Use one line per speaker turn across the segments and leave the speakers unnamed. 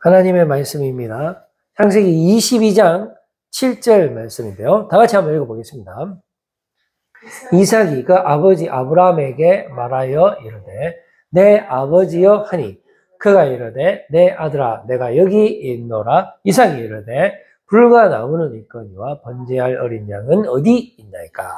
하나님의 말씀입니다. 창세기 22장 7절 말씀인데요. 다 같이 한번 읽어보겠습니다. 이삭이 그 아버지 아브라함에게 말하여 이르되 내 아버지여 하니 그가 이르되 내 아들아 내가 여기 있노라. 이삭이 이르되 불과 나무는 있거니와 번제할 어린 양은 어디 있나이까.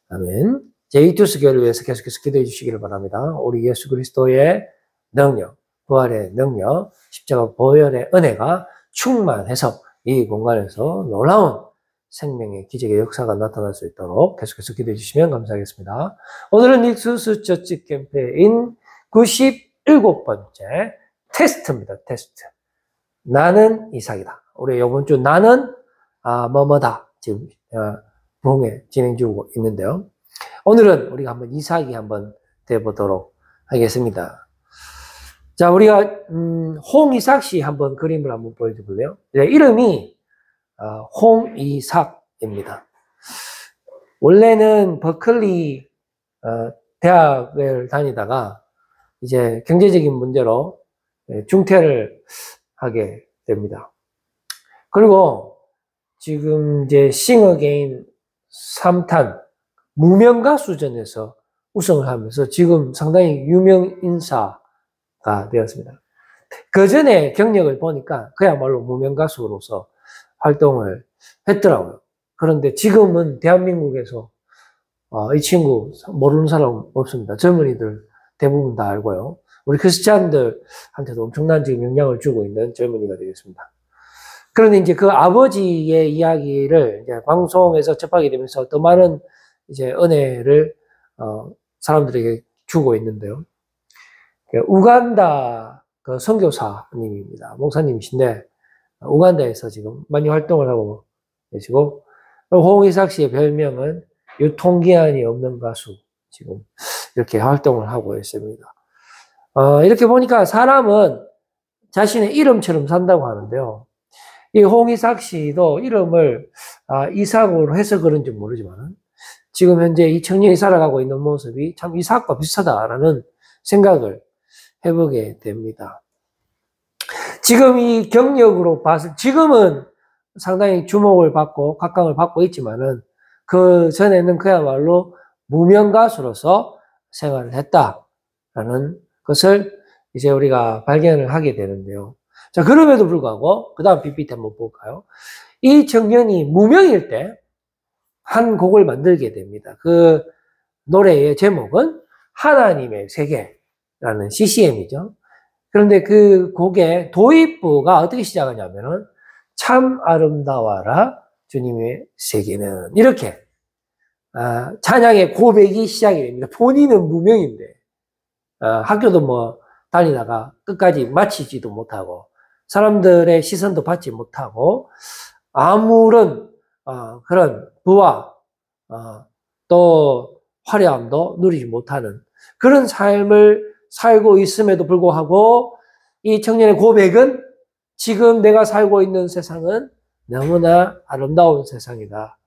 아멘. 제이투스 교회를 위해서 계속해서 기도해 주시기를 바랍니다. 우리 예수 그리스도의 능력, 부활의 능력, 십자가 보혈의 은혜가 충만해서 이 공간에서 놀라운 생명의 기적의 역사가 나타날 수 있도록 계속해서 기도해 주시면 감사하겠습니다. 오늘은 닉수스 처치 캠페인 97번째 테스트입니다. 테스트. 나는 이삭이다. 우리 이번 주 나는 뭐뭐다. 지금 부흥회 진행 중이고 있는데요. 오늘은 우리가 한번 이삭이 한번 돼보도록 하겠습니다. 자, 우리가 홍이삭 씨 한번 그림을 한번 보여줘 볼래요? 이름이 홍이삭입니다. 원래는 버클리 대학을 다니다가 이제 경제적인 문제로 중퇴를 하게 됩니다. 그리고 지금 이제 싱어게인 3탄 무명가수전에서 우승을 하면서 지금 상당히 유명 인사가 되었습니다. 그 전에 경력을 보니까 그야말로 무명가수로서 활동을 했더라고요. 그런데 지금은 대한민국에서 이 친구 모르는 사람 없습니다. 젊은이들 대부분 다 알고요. 우리 크리스찬들한테도 엄청난 지금 영향을 주고 있는 젊은이가 되겠습니다. 그런데 이제 그 아버지의 이야기를 이제 방송에서 접하게 되면서 더 많은 이제 은혜를 사람들에게 주고 있는데요. 우간다 그 선교사님입니다. 목사님이신데 우간다에서 지금 많이 활동을 하고 계시고 홍이삭 씨의 별명은 유통기한이 없는 가수 지금 이렇게 활동을 하고 있습니다. 이렇게 보니까 사람은 자신의 이름처럼 산다고 하는데요. 이 홍이삭 씨도 이름을 이삭으로 해서 그런지 모르지만 지금 현재 이 청년이 살아가고 있는 모습이 참 이삭과 비슷하다라는 생각을 해보게 됩니다. 지금 이 경력으로 봐서 지금은 상당히 주목을 받고 각광을 받고 있지만은 그 전에는 그야말로 무명 가수로서 생활을 했다라는 것을 이제 우리가 발견을 하게 되는데요. 자, 그럼에도 불구하고 그 다음 PPT 한번 볼까요? 이 청년이 무명일 때 한 곡을 만들게 됩니다. 그 노래의 제목은 하나님의 세계라는 CCM이죠. 그런데 그 곡의 도입부가 어떻게 시작하냐면은 참 아름다워라 주님의 세계는 이렇게 찬양의 고백이 시작이 됩니다. 본인은 무명인데 학교도 뭐 다니다가 끝까지 마치지도 못하고 사람들의 시선도 받지 못하고 아무런 그런 부와 또 화려함도 누리지 못하는 그런 삶을 살고 있음에도 불구하고 이 청년의 고백은 지금 내가 살고 있는 세상은 너무나 아름다운 세상이다.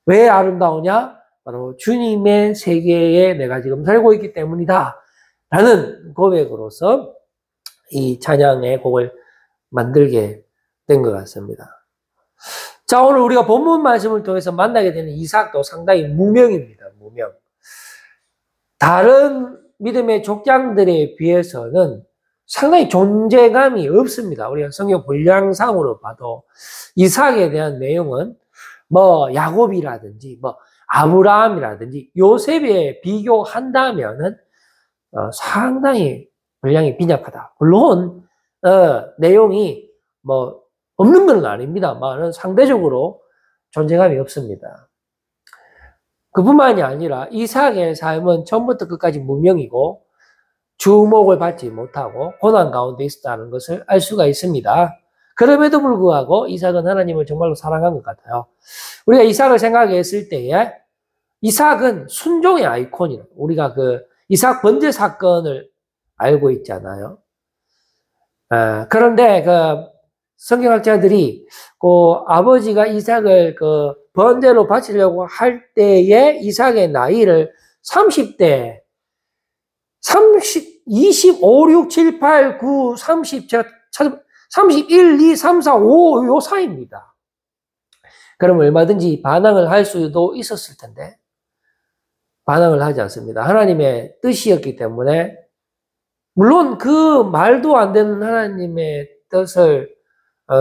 왜 아름다우냐? 바로 주님의 세계에 내가 지금 살고 있기 때문이다. 라는 고백으로서 이 찬양의 곡을 만들게 된 것 같습니다. 자, 오늘 우리가 본문 말씀을 통해서 만나게 되는 이삭도 상당히 무명입니다. 무명. 다른 믿음의 족장들에 비해서는 상당히 존재감이 없습니다. 우리가 성경 분량상으로 봐도 이삭에 대한 내용은 뭐 야곱이라든지 뭐 아브라함이라든지 요셉에 비교한다면은 상당히 분량이 빈약하다. 물론 내용이 뭐 없는 건 아닙니다만 상대적으로 존재감이 없습니다. 그뿐만이 아니라 이삭의 삶은 처음부터 끝까지 무명이고 주목을 받지 못하고 고난 가운데 있었다는 것을 알 수가 있습니다. 그럼에도 불구하고 이삭은 하나님을 정말로 사랑한 것 같아요. 우리가 이삭을 생각했을 때에 이삭은 순종의 아이콘이에요. 우리가 그 이삭 번제 사건을 알고 있잖아요. 그런데 그 성경학자들이 그 아버지가 이삭을 그 번제로 바치려고 할 때에 이삭의 나이를 30대 25, 6, 7, 8, 9, 30, 제가 31, 2, 3, 4, 5, 요 사이입니다. 그럼 얼마든지 반항을 할 수도 있었을 텐데, 반항을 하지 않습니다. 하나님의 뜻이었기 때문에, 물론 그 말도 안 되는 하나님의 뜻을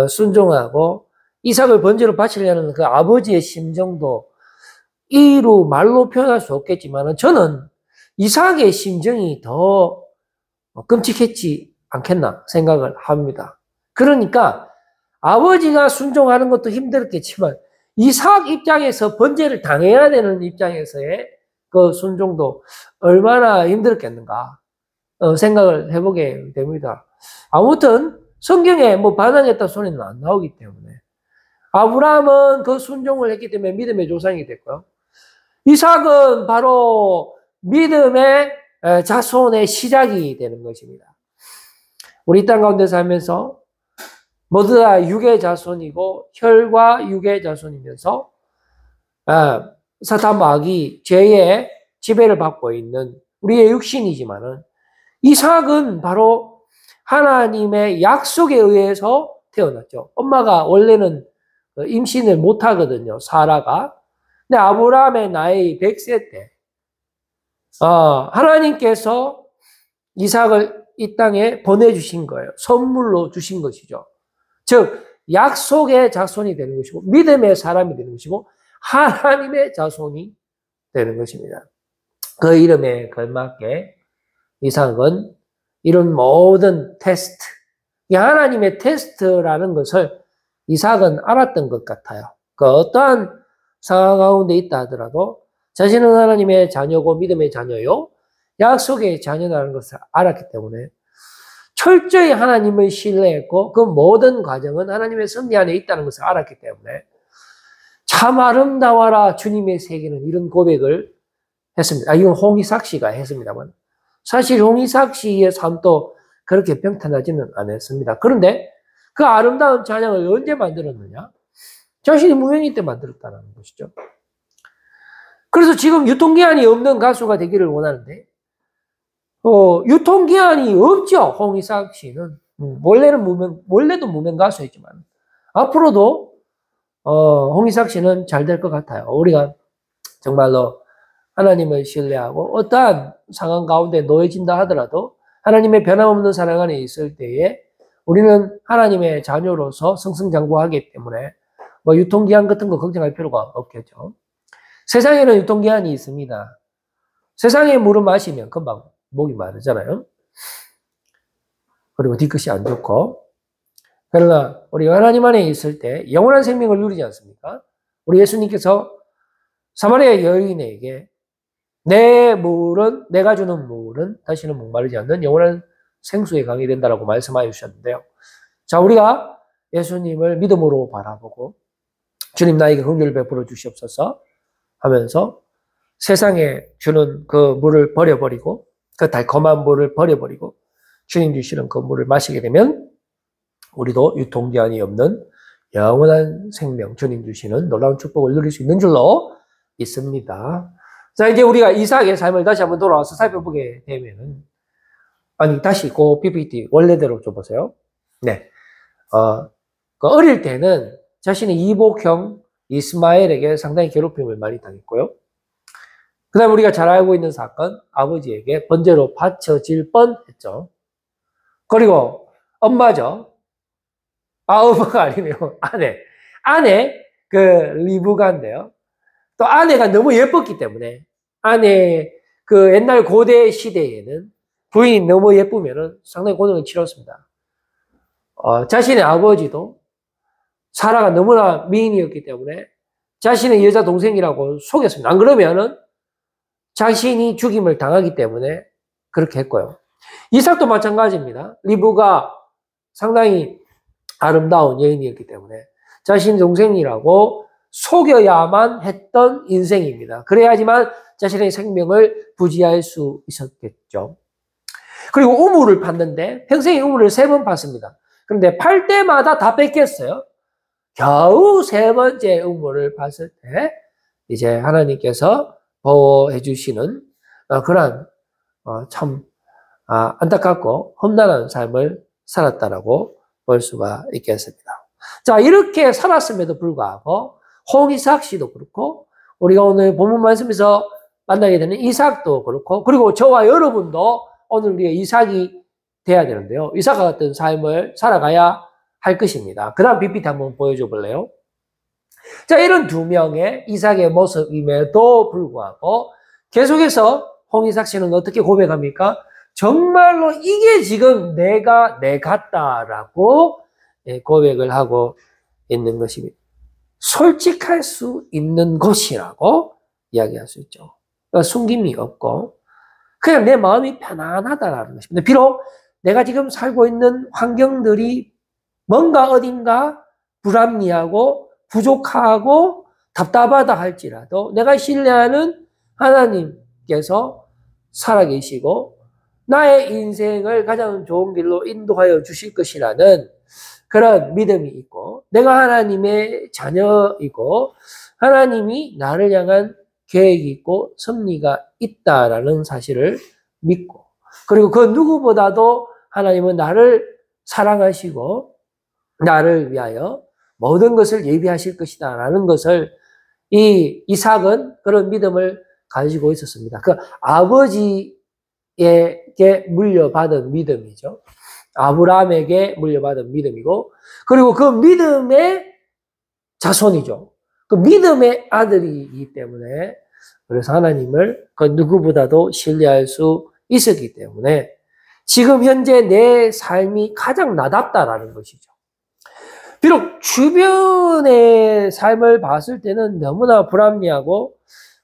순종하고, 이삭을 번제로 바치려는 그 아버지의 심정도 이루 말로 표현할 수 없겠지만, 저는 이삭의 심정이 더 끔찍했지 않겠나 생각을 합니다. 그러니까 아버지가 순종하는 것도 힘들었겠지만 이삭 입장에서 번제를 당해야 되는 입장에서의 그 순종도 얼마나 힘들었겠는가 생각을 해보게 됩니다. 아무튼 성경에 뭐 반항했다 소리는 안 나오기 때문에 아브라함은 그 순종을 했기 때문에 믿음의 조상이 됐고요. 이삭은 바로 믿음의 자손의 시작이 되는 것입니다. 우리 이 땅 가운데 살면서 모두 다 육의 자손이고 혈과 육의 자손이면서 사탄 마귀 죄의 지배를 받고 있는 우리의 육신이지만은 이삭은 바로 하나님의 약속에 의해서 태어났죠. 엄마가 원래는 임신을 못 하거든요. 사라가. 근데 아브라함의 나이 100세 때 하나님께서 이삭을 이 땅에 보내주신 거예요. 선물로 주신 것이죠. 즉 약속의 자손이 되는 것이고 믿음의 사람이 되는 것이고 하나님의 자손이 되는 것입니다. 그 이름에 걸맞게 이삭은 이런 모든 테스트, 이 하나님의 테스트라는 것을 이삭은 알았던 것 같아요. 그 어떠한 상황 가운데 있다 하더라도 자신은 하나님의 자녀고 믿음의 자녀요, 약속의 자녀라는 것을 알았기 때문에 철저히 하나님을 신뢰했고 그 모든 과정은 하나님의 섭리 안에 있다는 것을 알았기 때문에 참 아름다워라 주님의 세계는 이런 고백을 했습니다. 이건 홍이삭 씨가 했습니다만 사실 홍이삭 씨의 삶도 그렇게 평탄하지는 않았습니다. 그런데 그 아름다운 찬양을 언제 만들었느냐? 자신이 무명일 때 만들었다는 것이죠. 그래서 지금 유통기한이 없는 가수가 되기를 원하는데 유통기한이 없죠. 홍이삭 씨는 원래도 무명 가수였지만 앞으로도 홍이삭 씨는 잘 될 것 같아요. 우리가 정말로 하나님을 신뢰하고 어떠한 상황 가운데 놓여진다 하더라도 하나님의 변함없는 사랑 안에 있을 때에 우리는 하나님의 자녀로서 승승장구하기 때문에 뭐 유통기한 같은 거 걱정할 필요가 없겠죠. 세상에는 유통기한이 있습니다. 세상의 물을 마시면 금방 목이 마르잖아요. 그리고 뒤끝이 안 좋고. 그러나 우리가 하나님 안에 있을 때 영원한 생명을 누리지 않습니까? 우리 예수님께서 사마리아 여인에게 내가 주는 물은 다시는 목마르지 않는 영원한 생수의 강이 된다라고 말씀하여 주셨는데요. 자, 우리가 예수님을 믿음으로 바라보고 주님 나에게 긍휼을 베풀어 주시옵소서 하면서 세상에 주는 그 물을 버려버리고 그 달콤한 물을 버려버리고 주님 주시는 그 물을 마시게 되면 우리도 유통기한이 없는 영원한 생명, 주님 주시는 놀라운 축복을 누릴 수 있는 줄로 믿습니다. 자, 이제 우리가 이삭의 삶을 다시 한번 돌아와서 살펴보게 되면은, 다시 그 PPT 원래대로 좀 보세요. 네. 어릴 때는 자신의 이복형 이스마엘에게 상당히 괴롭힘을 많이 당했고요. 그 다음에 우리가 잘 알고 있는 사건, 아버지에게 번제로 바쳐질 뻔했죠. 그리고 엄마죠. 엄마가 아니네요. 아내, 리브가인데요. 또 아내가 너무 예뻤기 때문에, 그 옛날 고대 시대에는 부인이 너무 예쁘면은 상당히 고통을 치렀습니다. 자신의 아버지도 사라가 너무나 미인이었기 때문에 자신의 여자 동생이라고 속였습니다. 안 그러면은 자신이 죽임을 당하기 때문에 그렇게 했고요. 이삭도 마찬가지입니다. 리브가 상당히 아름다운 여인이었기 때문에 자신 동생이라고 속여야만 했던 인생입니다. 그래야지만 자신의 생명을 부지할 수 있었겠죠. 그리고 우물을 팠는데 평생에 우물을 3번 팠습니다. 그런데 팔 때마다 다 뺏겼어요. 겨우 3번째 우물을 팠을 때 이제 하나님께서 보호해 주시는 그런 참 안타깝고 험난한 삶을 살았다라고 볼 수가 있겠습니다. 자, 이렇게 살았음에도 불구하고 홍이삭 씨도 그렇고 우리가 오늘 본문 말씀에서 만나게 되는 이삭도 그렇고 그리고 저와 여러분도 오늘 우리가 이삭이 돼야 되는데요. 이삭과 같은 삶을 살아가야 할 것입니다. 그 다음 PPT 한번 보여줘 볼래요? 자, 이런 두 명의 이삭의 모습임에도 불구하고 계속해서 홍이삭 씨는 어떻게 고백합니까? 정말로 이게 지금 내 같다라고 고백을 하고 있는 것입니다. 솔직할 수 있는 곳이라고 이야기할 수 있죠. 그러니까 숨김이 없고 그냥 내 마음이 편안하다라는 것입니다. 비록 내가 지금 살고 있는 환경들이 뭔가 어딘가 불합리하고 부족하고 답답하다 할지라도 내가 신뢰하는 하나님께서 살아계시고 나의 인생을 가장 좋은 길로 인도하여 주실 것이라는 그런 믿음이 있고 내가 하나님의 자녀이고 하나님이 나를 향한 계획이 있고 섭리가 있다라는 사실을 믿고 그리고 그 누구보다도 하나님은 나를 사랑하시고 나를 위하여 모든 것을 예비하실 것이다 라는 것을 이 이삭은 그런 믿음을 가지고 있었습니다. 그 아버지에게 물려받은 믿음이죠. 아브라함에게 물려받은 믿음이고 그리고 그 믿음의 자손이죠. 그 믿음의 아들이기 때문에 그래서 하나님을 그 누구보다도 신뢰할 수 있었기 때문에 지금 현재 내 삶이 가장 나답다라는 것이죠. 비록 주변의 삶을 봤을 때는 너무나 불합리하고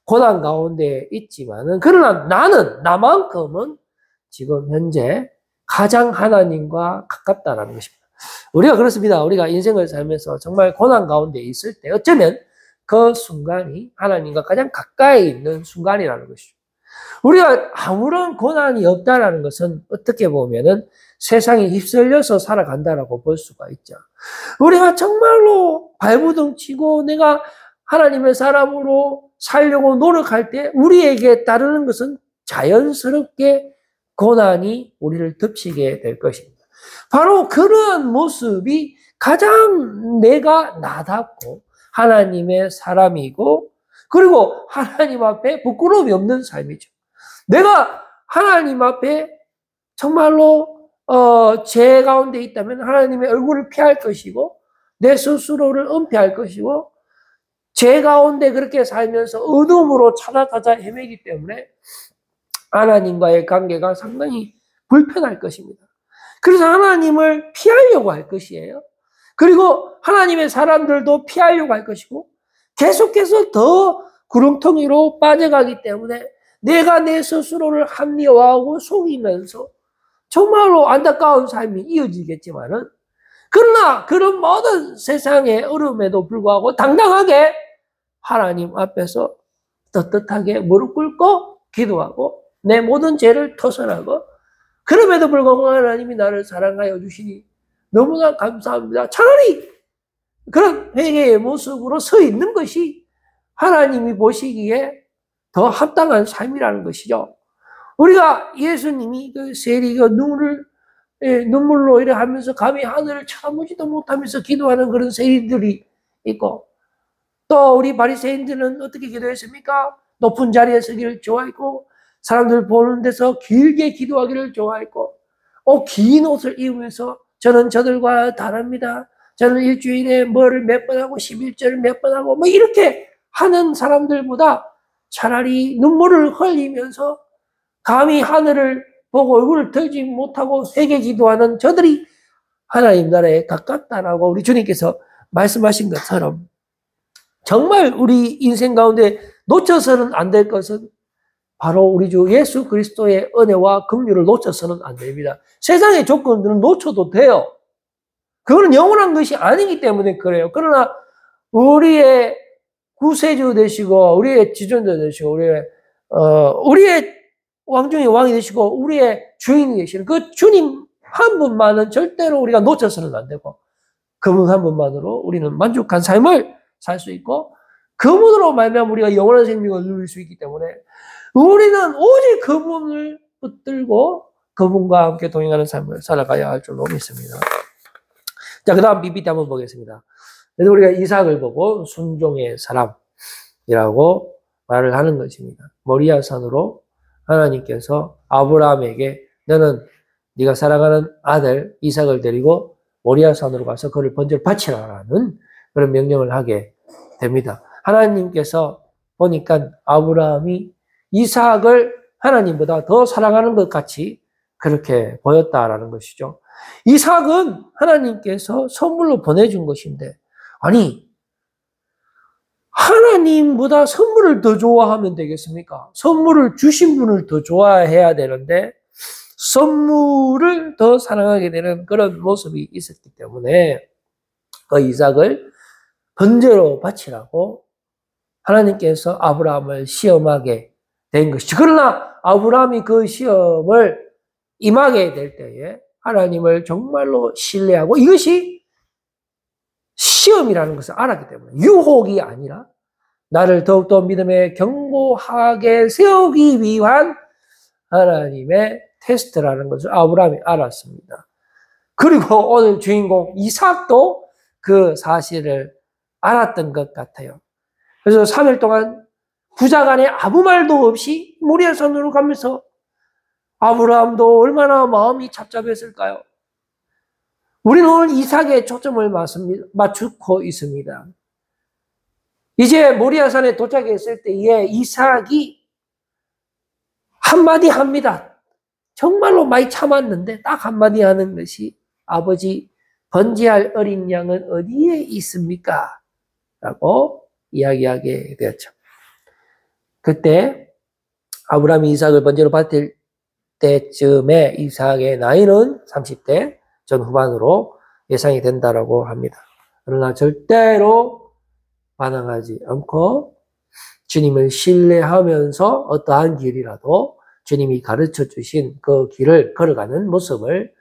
고난 가운데 있지만은 그러나 나만큼은 지금 현재 가장 하나님과 가깝다라는 것입니다. 우리가 그렇습니다. 우리가 인생을 살면서 정말 고난 가운데 있을 때 어쩌면 그 순간이 하나님과 가장 가까이 있는 순간이라는 것이죠. 우리가 아무런 고난이 없다라는 것은 어떻게 보면은 세상에 휩쓸려서 살아간다라고 볼 수가 있죠. 우리가 정말로 발버둥 치고 내가 하나님의 사람으로 살려고 노력할 때 우리에게 따르는 것은 자연스럽게 고난이 우리를 덮치게 될 것입니다. 바로 그러한 모습이 가장 내가 나답고 하나님의 사람이고 그리고 하나님 앞에 부끄러움이 없는 삶이죠. 내가 하나님 앞에 정말로 죄 가운데 있다면 하나님의 얼굴을 피할 것이고 내 스스로를 은폐할 것이고 죄 가운데 그렇게 살면서 어둠으로 찾아 헤매기 때문에 하나님과의 관계가 상당히 불편할 것입니다. 그래서 하나님을 피하려고 할 것이에요. 그리고 하나님의 사람들도 피하려고 할 것이고 계속해서 더 구렁텅이로 빠져가기 때문에 내가 내 스스로를 합리화하고 속이면서 정말로 안타까운 삶이 이어지겠지만은 그러나 그런 모든 세상의 어려움에도 불구하고 당당하게 하나님 앞에서 떳떳하게 무릎 꿇고 기도하고 내 모든 죄를 토설하고 그럼에도 불구하고 하나님이 나를 사랑하여 주시니 너무나 감사합니다. 차라리 그런 회개의 모습으로 서 있는 것이 하나님이 보시기에 더 합당한 삶이라는 것이죠. 우리가 예수님이 그 세리가 눈물로 이래 하면서 감히 하늘을 쳐다보지도 못하면서 기도하는 그런 세리들이 있고 또 우리 바리새인들은 어떻게 기도했습니까? 높은 자리에 서기를 좋아했고 사람들 보는 데서 길게 기도하기를 좋아했고 긴 옷을 입으면서 저는 저들과 다릅니다. 저는 일주일에 뭐를 몇 번 하고 11절을 몇 번 하고 뭐 이렇게 하는 사람들보다 차라리 눈물을 흘리면서 감히 하늘을 보고 얼굴을 들지 못하고 회개 기도하는 저들이 하나님 나라에 가깝다라고 우리 주님께서 말씀하신 것처럼 정말 우리 인생 가운데 놓쳐서는 안 될 것은 바로 우리 주 예수 그리스도의 은혜와 긍휼을 놓쳐서는 안 됩니다. 세상의 조건들은 놓쳐도 돼요. 그거는 영원한 것이 아니기 때문에 그래요. 그러나 우리의 구세주 되시고 우리의 지존자 되시고 우리의 왕 중에 왕이 되시고 우리의 주인이 되시는 그 주님 한 분만은 절대로 우리가 놓쳐서는 안 되고 그분 한 분만으로 우리는 만족한 삶을 살 수 있고 그분으로 말미암아 우리가 영원한 생명을 누릴 수 있기 때문에 우리는 오직 그분을 붙들고 그분과 함께 동행하는 삶을 살아가야 할 줄로 믿습니다. 자, 그 다음 PPT 한번 보겠습니다. 그래서 우리가 이삭을 보고 순종의 사람이라고 말을 하는 것입니다. 모리아산으로 하나님께서 아브라함에게 너는 네가 사랑하는 아들 이삭을 데리고 모리아산으로 가서 그를 번제로 바치라라는 그런 명령을 하게 됩니다. 하나님께서 보니까 아브라함이 이삭을 하나님보다 더 사랑하는 것 같이 그렇게 보였다라는 것이죠. 이삭은 하나님께서 선물로 보내준 것인데, 아니, 하나님보다 선물을 더 좋아하면 되겠습니까? 선물을 주신 분을 더 좋아해야 되는데, 선물을 더 사랑하게 되는 그런 모습이 있었기 때문에, 그 이삭을 번제로 바치라고 하나님께서 아브라함을 시험하게 된 것이죠. 그러나 아브라함이 그 시험을 임하게 될 때에 하나님을 정말로 신뢰하고 이것이 시험이라는 것을 알았기 때문에 유혹이 아니라 나를 더욱더 믿음에 견고하게 세우기 위한 하나님의 테스트라는 것을 아브라함이 알았습니다. 그리고 오늘 주인공 이삭도 그 사실을 알았던 것 같아요. 그래서 3일 동안 부자간에 아무 말도 없이 모리아산으로 가면서 아브라함도 얼마나 마음이 답답했을까요? 우리는 오늘 이삭에 초점을 맞추고 있습니다. 이제 모리아산에 도착했을 때에 이삭이 한마디 합니다. 정말로 많이 참았는데 딱 한마디 하는 것이 아버지 번제할 어린 양은 어디에 있습니까? 라고 이야기하게 되었죠. 그때 아브라함이 이삭을 번제로 바칠 때쯤에 이삭의 나이는 30대 전후반으로 예상이 된다라고 합니다. 그러나 절대로 반항하지 않고 주님을 신뢰하면서 어떠한 길이라도 주님이 가르쳐 주신 그 길을 걸어가는 모습을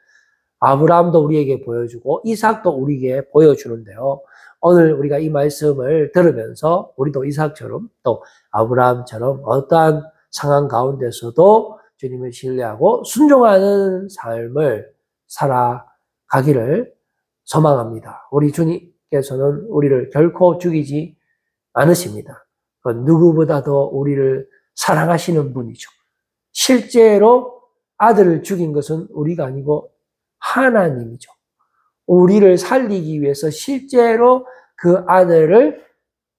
아브라함도 우리에게 보여주고 이삭도 우리에게 보여주는데요. 오늘 우리가 이 말씀을 들으면서 우리도 이삭처럼 또 아브라함처럼 어떠한 상황 가운데서도 주님을 신뢰하고 순종하는 삶을 살아가기를 소망합니다. 우리 주님께서는 우리를 결코 죽이지 않으십니다. 누구보다 더 우리를 사랑하시는 분이죠. 실제로 아들을 죽인 것은 우리가 아니고 하나님이죠. 우리를 살리기 위해서 실제로 그 아들을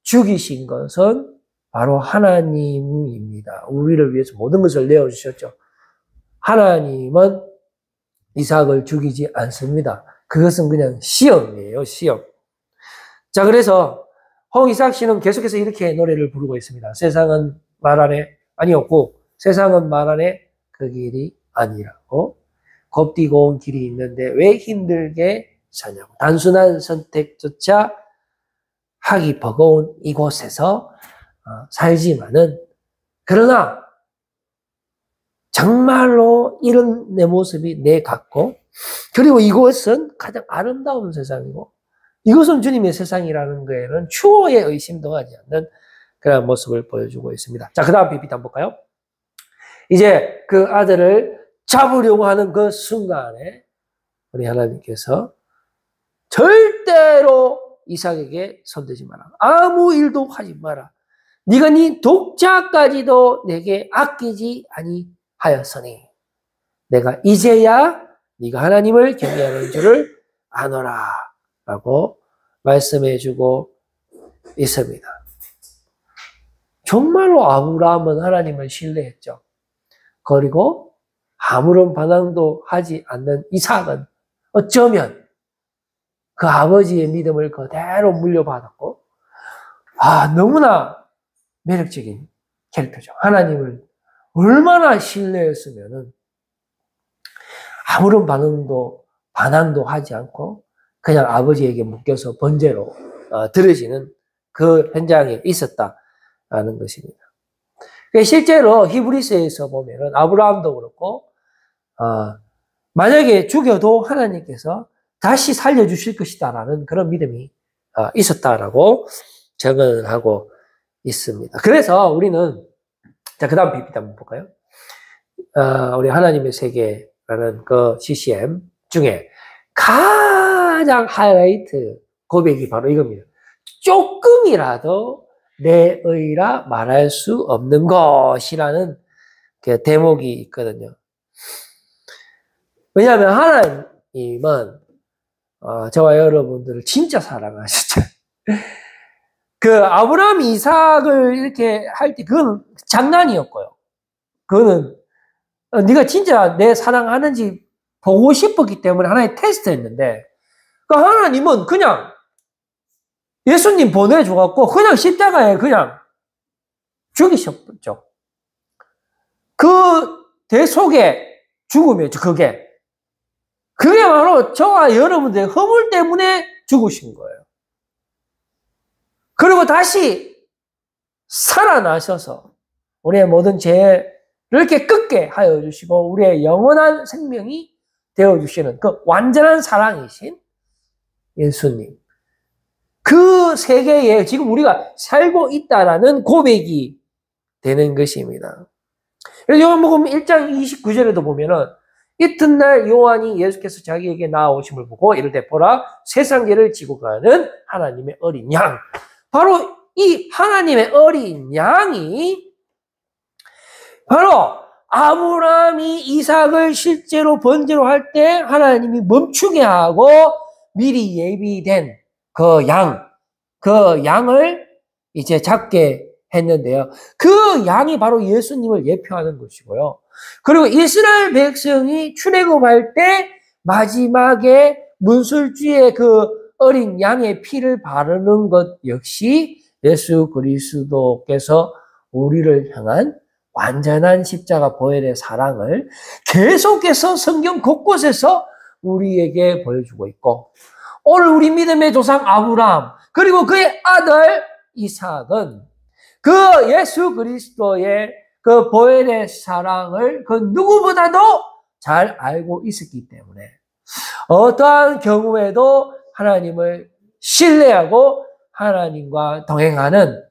죽이신 것은 바로 하나님입니다. 우리를 위해서 모든 것을 내어주셨죠. 하나님은 이삭을 죽이지 않습니다. 그것은 그냥 시험이에요, 시험. 자, 그래서 홍이삭 씨는 계속해서 이렇게 노래를 부르고 있습니다. 세상은 말 안에 아니었고 세상은 말 안에 그 길이 아니라고 곱디고 온 길이 있는데 왜 힘들게 사냐고. 단순한 선택조차 하기 버거운 이곳에서 살지만은 그러나 정말로 이런 내 모습이 내 같고 그리고 이곳은 가장 아름다운 세상이고 이것은 주님의 세상이라는 거에는 추호의 의심도 하지 않는 그런 모습을 보여주고 있습니다. 자, 그 다음 PPT 한번 볼까요? 이제 그 아들을 잡으려고 하는 그 순간에 우리 하나님께서 절대로 이삭에게 손대지 마라. 아무 일도 하지 마라. 네가 네 독자까지도 내게 아끼지 아니하였으니 내가 이제야 네가 하나님을 경외하는 줄을 아노라 라고 말씀해주고 있습니다. 정말로 아브라함은 하나님을 신뢰했죠. 그리고 아무런 반항도 하지 않는 이삭은 어쩌면 그 아버지의 믿음을 그대로 물려받았고 너무나 매력적인 캐릭터죠. 하나님을 얼마나 신뢰했으면은 아무런 반항도 하지 않고 그냥 아버지에게 묶여서 번제로 드려지는 그 현장에 있었다라는 것입니다. 실제로 히브리서에서 보면은 아브라함도 그렇고 만약에 죽여도 하나님께서 다시 살려주실 것이다라는 그런 믿음이 있었다라고 증언을 하고 있습니다. 그래서 우리는 자, 그 다음 PPT 한번 볼까요? 우리 하나님의 세계를 그 CCM 중에 가장 하이라이트 고백이 바로 이겁니다. 조금이라도 내 의라 말할 수 없는 것이라는 그 대목이 있거든요. 왜냐하면 하나님은 저와 여러분들을 진짜 사랑하시죠. 그 아브라함, 이삭을 이렇게 할 때 그건 장난이었고요. 그거는 네가 진짜 내 사랑하는지 보고 싶었기 때문에 하나의 테스트였는데, 그 하나님은 그냥 예수님 보내줘갖고 그냥 십자가에 그냥 죽이셨죠. 그 대속의 죽음이었죠. 그게 바로 저와 여러분들의 허물 때문에 죽으신 거예요. 그리고 다시 살아나셔서 우리의 모든 죄를 이렇게 끄게 하여 주시고 우리의 영원한 생명이 되어주시는 그 완전한 사랑이신 예수님. 그 세계에 지금 우리가 살고 있다라는 고백이 되는 것입니다. 그래서 요한복음 1장 29절에도 보면은 이튿날 요한이 예수께서 자기에게 나아오심을 보고 이르되 보라 세상 죄를 지고 가는 하나님의 어린 양. 바로 이 하나님의 어린 양이 바로 아브라함이 이삭을 실제로 번제로 할 때 하나님이 멈추게 하고 미리 예비된 그 양을 이제 잡게 했는데요. 그 양이 바로 예수님을 예표하는 것이고요. 그리고 이스라엘 백성이 출애굽할 때 마지막에 문설주에 그 어린 양의 피를 바르는 것 역시 예수 그리스도께서 우리를 향한 완전한 십자가 보혈의 사랑을 계속해서 성경 곳곳에서 우리에게 보여주고 있고, 오늘 우리 믿음의 조상 아브라함 그리고 그의 아들 이삭은 그 예수 그리스도의 그 보혈의 사랑을 그 누구보다도 잘 알고 있었기 때문에 어떠한 경우에도 하나님을 신뢰하고 하나님과 동행하는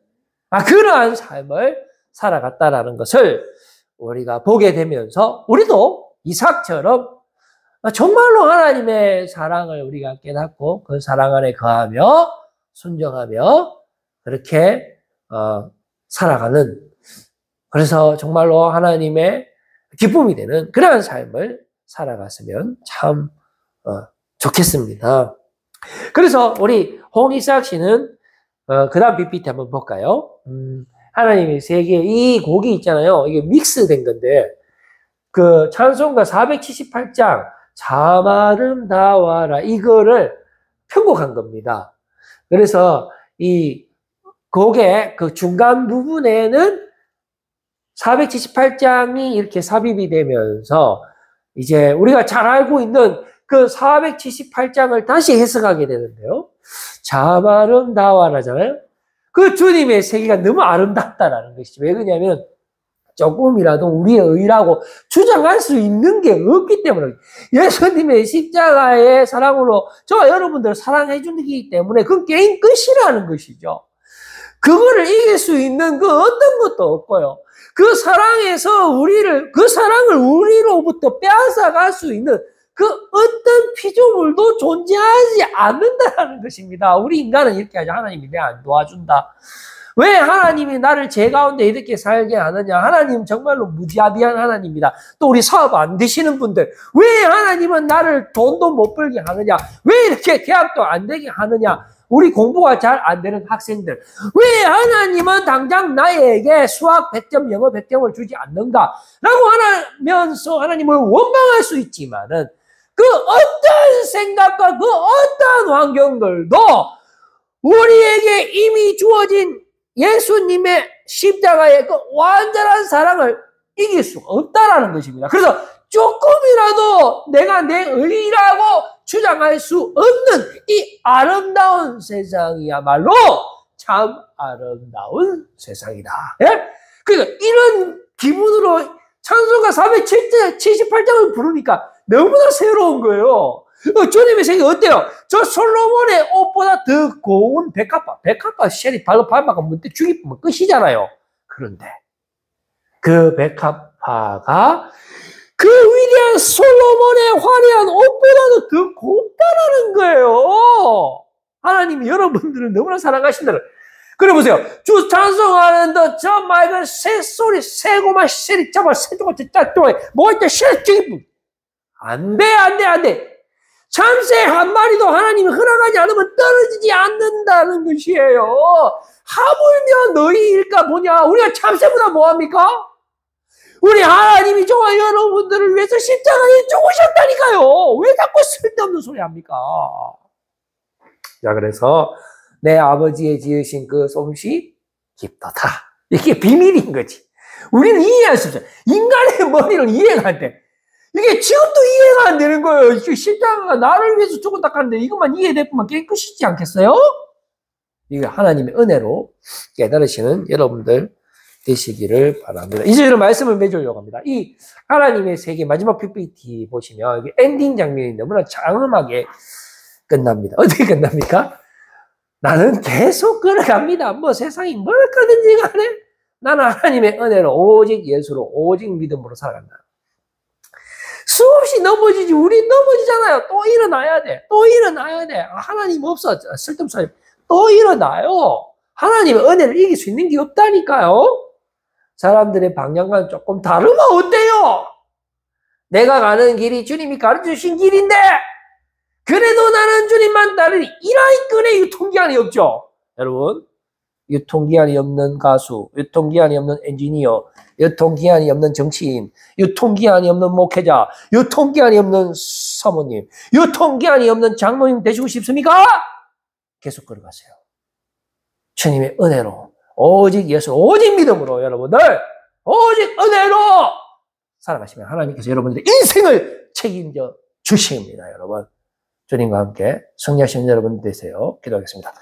그러한 삶을 살아갔다라는 것을 우리가 보게 되면서 우리도 이삭처럼 정말로 하나님의 사랑을 우리가 깨닫고 그 사랑 안에 거하며 순종하며 그렇게 살아가는, 그래서 정말로 하나님의 기쁨이 되는 그러한 삶을 살아갔으면 참 좋겠습니다. 그래서 우리 홍이삭 씨는 그 다음 PPT 한번 볼까요? 하나님의 세계, 이 곡이 있잖아요. 이게 믹스된 건데 그 찬송가 478장 참 아름다워라 이거를 편곡한 겁니다. 그래서 이 곡의 그 중간 부분에는 478장이 이렇게 삽입이 되면서 이제 우리가 잘 알고 있는 그 478장을 다시 해석하게 되는데요. 참 아름다워라잖아요. 그 주님의 세계가 너무 아름답다라는 것이죠. 왜 그러냐면 조금이라도 우리의 의라고 주장할 수 있는 게 없기 때문에, 예수님의 십자가의 사랑으로 저와 여러분들을 사랑해 주기 때문에 그 게임 끝이라는 것이죠. 그거를 이길 수 있는 그 어떤 것도 없고요. 그 사랑에서 그 사랑을 우리로부터 빼앗아갈 수 있는 그 어떤 피조물도 존재하지 않는다는 것입니다. 우리 인간은 이렇게 하죠. 하나님이 내 안 도와준다. 왜 하나님이 나를 죄 가운데 이렇게 살게 하느냐? 하나님 정말로 무자비한 하나님입니다. 또 우리 사업 안 되시는 분들, 왜 하나님은 나를 돈도 못 벌게 하느냐? 왜 이렇게 계약도 안 되게 하느냐? 우리 공부가 잘 안 되는 학생들, 왜 하나님은 당장 나에게 수학 100점, 영어 100점을 주지 않는가? 라고 하면서 하나님을 원망할 수 있지만은 그 어떤 생각과 그 어떤 환경들도 우리에게 이미 주어진 예수님의 십자가의 그 완전한 사랑을 이길 수 없다라는 것입니다. 그래서 조금이라도 내가 내 의라고 주장할 수 없는 이 아름다운 세상이야말로 참 아름다운 세상이다. 예? 그러니까 이런 기분으로 찬송가 478장을 부르니까 너무나 새로운 거예요. 주님의 세계 어때요? 저 솔로몬의 옷보다 더 고운 백합화 쉘이 발로 밟아가 문대 죽이면 끝이잖아요. 그런데 그 백합화가 그 위대한 솔로몬의 화려한 옷보다도 더 곱다라는 거예요. 하나님이 여러분들을 너무나 사랑하신다는. 그래 보세요. 주 찬송하는 저 맑은 새소리, 새고만 새리 잡아 새조같이 짝조에 뭐할 때 새끼 안 돼. 참새 한 마리도 하나님이 허락하지 않으면 떨어지지 않는다는 것이에요. 하물며 너희일까 보냐. 우리가 참새보다 뭐합니까? 우리 하나님이 저와 여러분들을 위해서 십자가에 죽으셨다니까요. 왜 자꾸 쓸데없는 소리 합니까? 자, 그래서 내 아버지의 지으신 그 솜씨 깊도다. 이게 비밀인 거지. 우리는 이해할 수 없어요. 인간의 머리는 이해가 안 돼. 이게 지금도 이해가 안 되는 거예요. 십자가가 나를 위해서 죽었다 하는데 이것만 이해됐구만 깨끗이지 않겠어요? 이게 하나님의 은혜로 깨달으시는 여러분들 되시기를 바랍니다. 이제 저는 말씀을 맺으려고 합니다. 이 하나님의 세계 마지막 PPT 보시면 엔딩 장면이 너무나 장엄하게 끝납니다. 어떻게 끝납니까? 나는 계속 걸어갑니다. 뭐 세상이 뭘 하든지 간에 나는 하나님의 은혜로 오직 예수로 오직 믿음으로 살아간다. 수없이 넘어지지. 우리 넘어지잖아요. 또 일어나야 돼. 하나님 없어. 쓸데없어. 또 일어나요. 하나님의 은혜를 이길 수 있는 게 없다니까요. 사람들의 방향과는 조금 다르면 어때요? 내가 가는 길이 주님이 가르쳐주신 길인데 그래도 나는 주님만 따르니 이라이 끈에 유통기한이 없죠. 여러분, 유통기한이 없는 가수, 유통기한이 없는 엔지니어, 유통기한이 없는 정치인, 유통기한이 없는 목회자, 유통기한이 없는 사모님, 유통기한이 없는 장로님 되시고 싶습니까? 계속 걸어가세요. 주님의 은혜로 오직 예수, 오직 믿음으로 여러분들 오직 은혜로 살아가시면 하나님께서 여러분들의 인생을 책임져 주십니다. 여러분, 주님과 함께 승리하시는 여러분 되세요. 기도하겠습니다.